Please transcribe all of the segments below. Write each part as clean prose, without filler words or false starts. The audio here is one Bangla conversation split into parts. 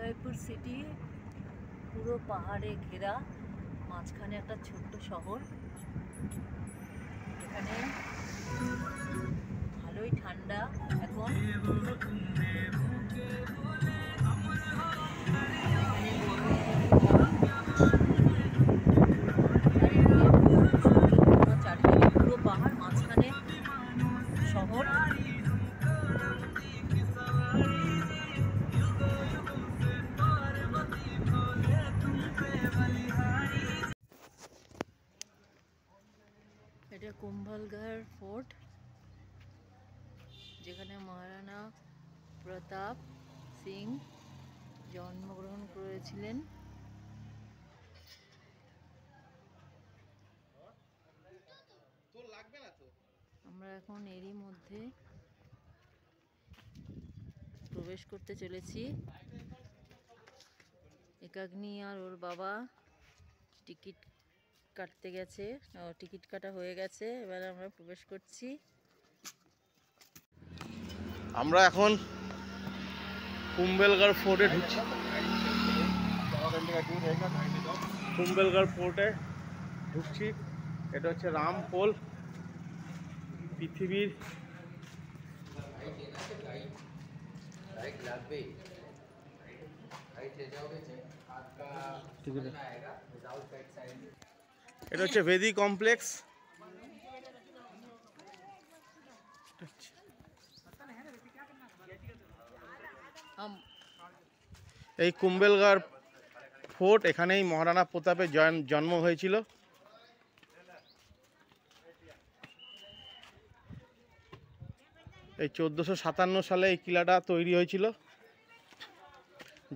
উদয়পুর সিটি পুরো পাহাড়ে ঘেরা, মাঝখানে একটা ছোট্ট শহর। এখানে ভালোই ঠান্ডা এখন। চারিদিকে পুরো পাহাড়, মাঝখানে শহর। এটা কুম্ভলগড় ফোর্ট, যেখানে মহারানা প্রতাপ সিং জন্মগ্রহণ করেছিলেন। আমরা এখন এরই মধ্যে প্রবেশ করতে চলেছি। একাগ্নি আর ওর বাবা টিকিট কাটতে গেছে, টিকিট কাটা হয়ে গেছে, এবার আমরা প্রবেশ করছি। আমরা এখন কুম্ভলগড় ফোর্টে ঢুকছি। কুম্ভলগড় ফোর্টে ঢুকছি। এটা হচ্ছে রামপোল, পৃথিবীর এটা হচ্ছে বেদি কমপ্লেক্স। এই কুম্ভলগড় ফোর্ট, এখানেই মহারানা প্রতাপের জন্ম হয়েছিল। এই 1457 সালে এই কিলাটা তৈরি হয়েছিল।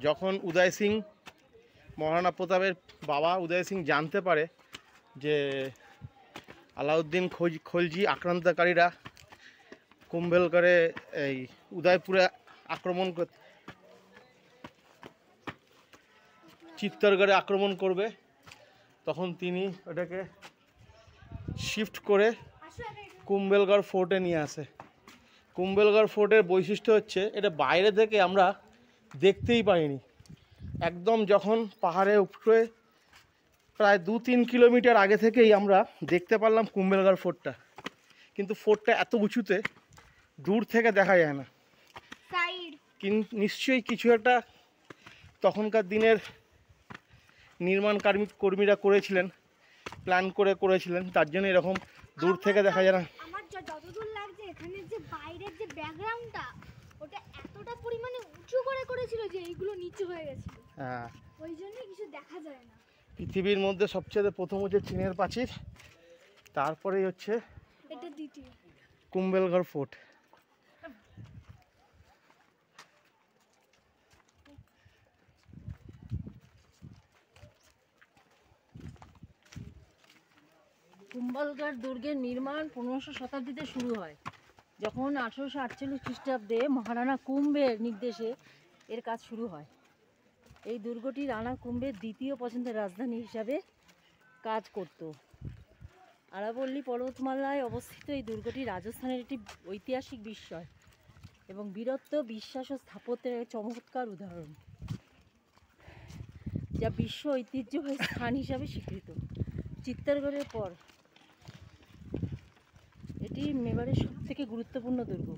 যখন উদয় সিং, মহারানা প্রতাপের বাবা উদয় সিং জানতে পারে যে আলাউদ্দিন খলজি আক্রান্তকারীরা কুম্ভলগড়ে এই উদয়পুরে আক্রমণ চিত্তরগড়ে আক্রমণ করবে, তখন তিনি ওটাকে শিফট করে কুম্ভলগড় ফোর্টে নিয়ে আসে। কুম্ভলগড় ফোর্টের বৈশিষ্ট্য হচ্ছে এটা বাইরে থেকে আমরা দেখতেই পাইনি। একদম যখন পাহাড়ে উপরে প্রায় 2-3 কিলোমিটার আগে থেকেই আমরা দেখতে পারলাম কুম্ভলগড় ফোর্টটা। কিন্তু ফোর্টটা এত উঁচুতে দূর থেকে দেখা যায় না। কিন্তু নিশ্চয়ই কিছু একটা তখনকার দিনের নির্মাণ কর্মীরা করেছিলেন, প্ল্যান করে করেছিলেন, তার জন্য এরকম দূর থেকে দেখা যায় না। আমার যতদূর লাগছে এখানে যে বাইরের যে ব্যাকগ্রাউন্ডটা, ওটা এতটা পরিমাণে উঁচু করে করেছিল যে এইগুলো নিচু হয়ে গেছিল। হ্যাঁ, ওই জন্যই কিছু দেখা যায় না। পৃথিবীর মধ্যে সবচেয়ে প্রথম হচ্ছে চীনের প্রাচীর, তারপরেই হচ্ছে এটা দ্বিতীয় কুম্ভলগড় ফোর্ট। কুম্ভলগড় দুর্গের নির্মাণ 1500 শতাব্দীতে শুরু হয়, যখন 1848 খ্রিস্টাব্দে মহারানা কুম্ভের নির্দেশে এর কাজ শুরু হয়। এই দুর্গটি রানা কুম্ভের দ্বিতীয় পছন্দের রাজধানী হিসাবে কাজ করত। আরাবল্লী পর্বতমালায় অবস্থিত এই দুর্গটি রাজস্থানের একটি ঐতিহাসিক বিস্ময় এবং বীরত্ব, বিশ্বাস ও স্থাপত্যের চমৎকার উদাহরণ, যা বিশ্ব ঐতিহ্যবাহী স্থান হিসাবে স্বীকৃত। চিত্তরগড়ের পর এটি মেবারের সবথেকে গুরুত্বপূর্ণ দুর্গ।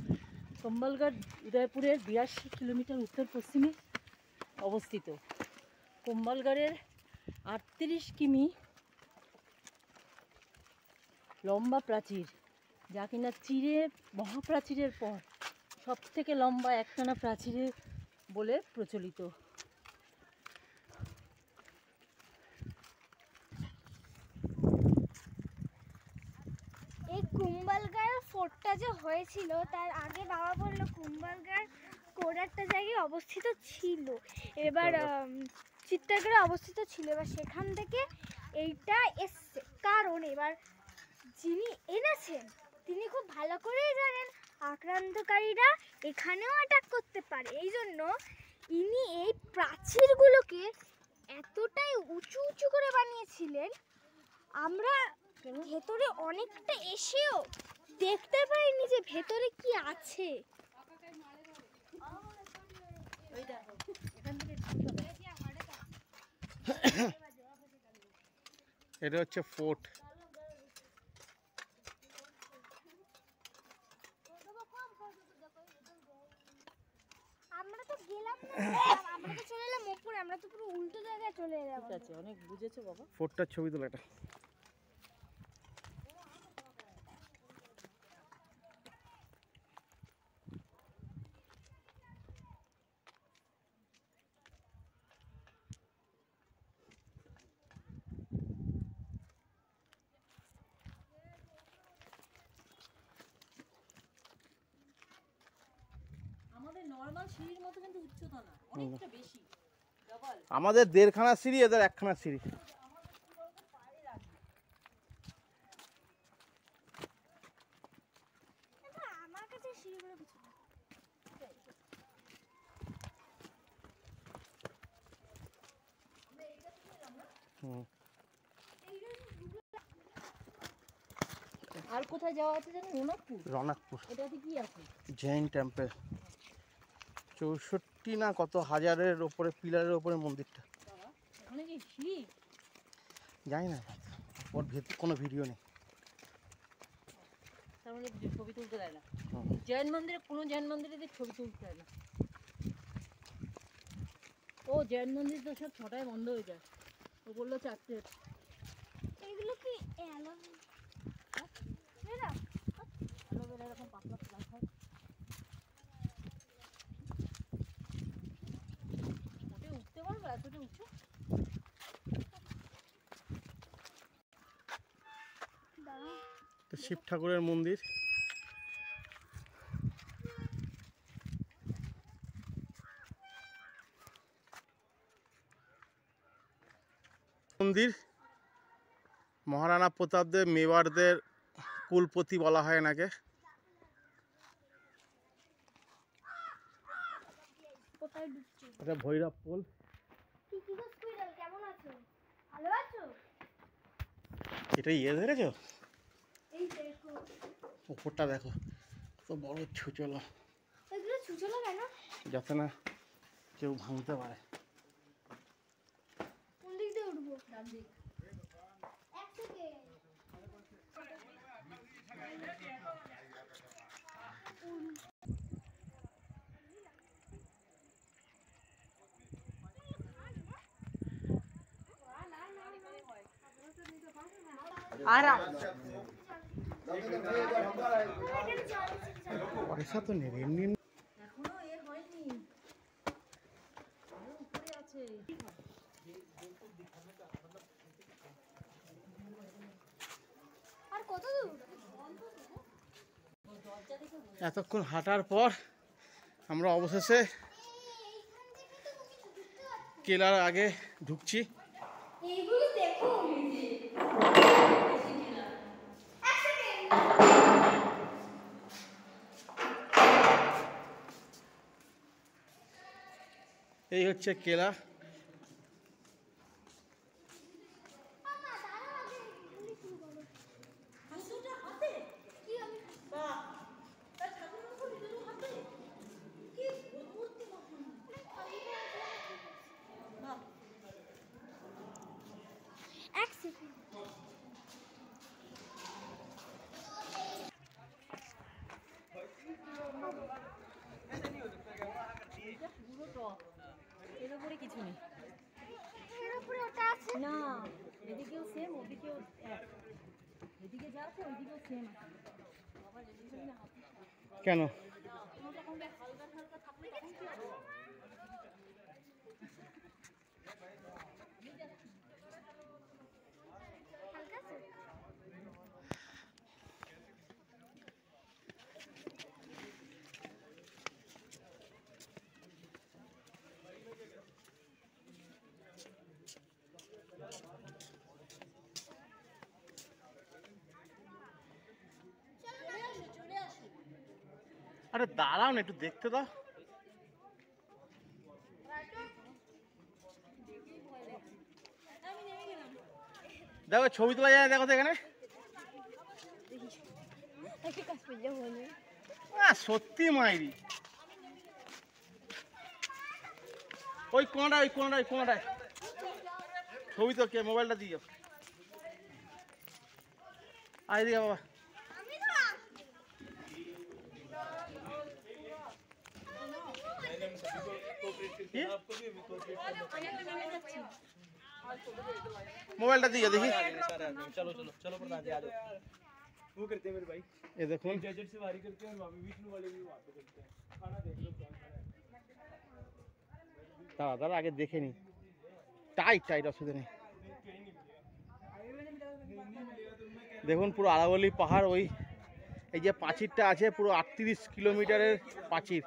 কুম্ভলগড় উদয়পুরের 82 কিলোমিটার উত্তর পশ্চিমে অবস্থিত। কুম্ভলগড়ের 38 কিমি লম্বা প্রাচীর, যা কিনা চিরে মহাপ্রাচীরের পর সবথেকে লম্বা একটানা প্রাচীরের বলে প্রচলিত। এই কুম্ভলগড় ফোর্টটা যে হয়েছিল তার আগে বাবা বললো কুম্ভলগড় কোরাট্টা জায়গায় অবস্থিত ছিল, এবার চিত্তরগড়ে অবস্থিত ছিল। এবার সেখান থেকে এইটা এসছে, কারণ এবার যিনি এনেছেন তিনি খুব ভালো করেই জানেন আক্রান্তকারীরা এখানেও অ্যাটাক করতে পারে। এই জন্য ইনি এই প্রাচীরগুলোকে এতটাই উঁচু উঁচু করে বানিয়েছিলেন, আমরা ভেতরে অনেকটা এসেও দেখতে পাইনি যে ভেতরে কি আছে। ওই দেখো এখান থেকে এটা হচ্ছে ফোর্ট। আমরা তো গেলাম না, আমরা তো চলে এলাম উপরে, আমরা তো পুরো উল্টো জায়গায় চলে এলাম। ঠিক আছে, অনেক বুঝেছো বাবা। ফোর্টটার ছবি তোলা এটা। আমাদের নর্মাল সিঁড়ির মতো কিন্তু উচ্চতা না, অনেকটা বেশি, ডাবল। আমাদের 1.5খানা সিঁড়ি, এদের 1খানা সিঁড়ি। আমার কাছে সিঁড়িগুলো কিছু না। হুম। আর কোথায় যাওয়া আছে জানো? রৌনকপুর। রৌনকপুর এটাতে কি আছে? জৈন টেম্পল। 64 না কত হাজারের ওপরে পিলারের ওপরে মন্দিরটা। বাবা, ওখানে কি সিঁড়ি? জানি না, ওর ভেতর কোনো ভিডিও নেই। তার মানে ছবি তুলতে দেয় না। হুম। জৈন মন্দিরে, কোনো জৈন মন্দিরে ছবি তুলতে দেয় না। ও জৈন মন্দির তো সব 6টায় বন্ধ হয়ে যায়, ও বললো 4টে। এইগুলো কি অ্যালোভেরা? অ্যালোভেরা এরকম পাতলা প্লাস হয়। ওটা উঠতে পারবো এতটা উঁচু? দাঁড়াও, তো শিব ঠাকুরের মন্দির। মন্দির মহারানা প্রতাপদেব মেবারদের কুলপতি বলা হয় এনাকে। কোথায় ঢুকছো? এটা ভৈরব পোল। কি কি গো স্কুইরেল, কেমন আছো? ভালো আছো? এটা ইয়ে ধরেছো? এই দেখো, উপরটা দেখো কত বড় ছুচলো, এগুলো ছুচলো কেন? যাতে না কেউ ভাঙতে পারে। কোন দিক দিয়ে উঠবো? ডান দিক। এক সেকেন্ড। পয়সা তো নেই এমনি। এখনো এ হয়নি, আরো উপরে আছে। আর কত দূর? এতক্ষণ হাঁটার পর আমরা অবশেষে কেলার আগে ঢুকছি। এইগুলো দেখো। এক সেকেন্ড। এই হচ্ছে কেলা। এক সেকেন্ড। পুরো টপ, এর উপরে কিছু নেই। এর উপরে ওটা আছে না, এদিকেও সেম, ওদিকেও এক। এদিকে যা আছে ওইদিকেও সেম আছে। বাবা এদিকে না হাতি। কেন? যখন হালকা হালকা থাকলে তখন কি হবে? হালকা আছে। আরে দাঁড়াও না, একটু দেখতে দাও। দেখো ছবি তোলা যায়, দেখো তো এখানে। সত্যি মাইরি, ওই কোনাটায়, ওই কোনাটায়, ওই কোনাটায়। ছবি তো কে মোবাইলটা দিয়ে যাও আয় দিকে বাবা मोबाइल दिया देखिए चलो चलो चलो प्रधान जी आ जाओ वो करते हैं मेरे भाई ये देखो डेजर्ट से वारी करते हैं और वहाँ पे विष्णु वाले भी वहाँ पे करते हैं खाना देख लो कौन खाना है দাদা দাদা আগে দেখে নি টাইট টাইট অসুবিধা নেই দেখুন পুরো আরাবল্লী পাহাড় ওই এই যে প্রাচীরটা আছে পুরো 38 কিলোমিটারের প্রাচীর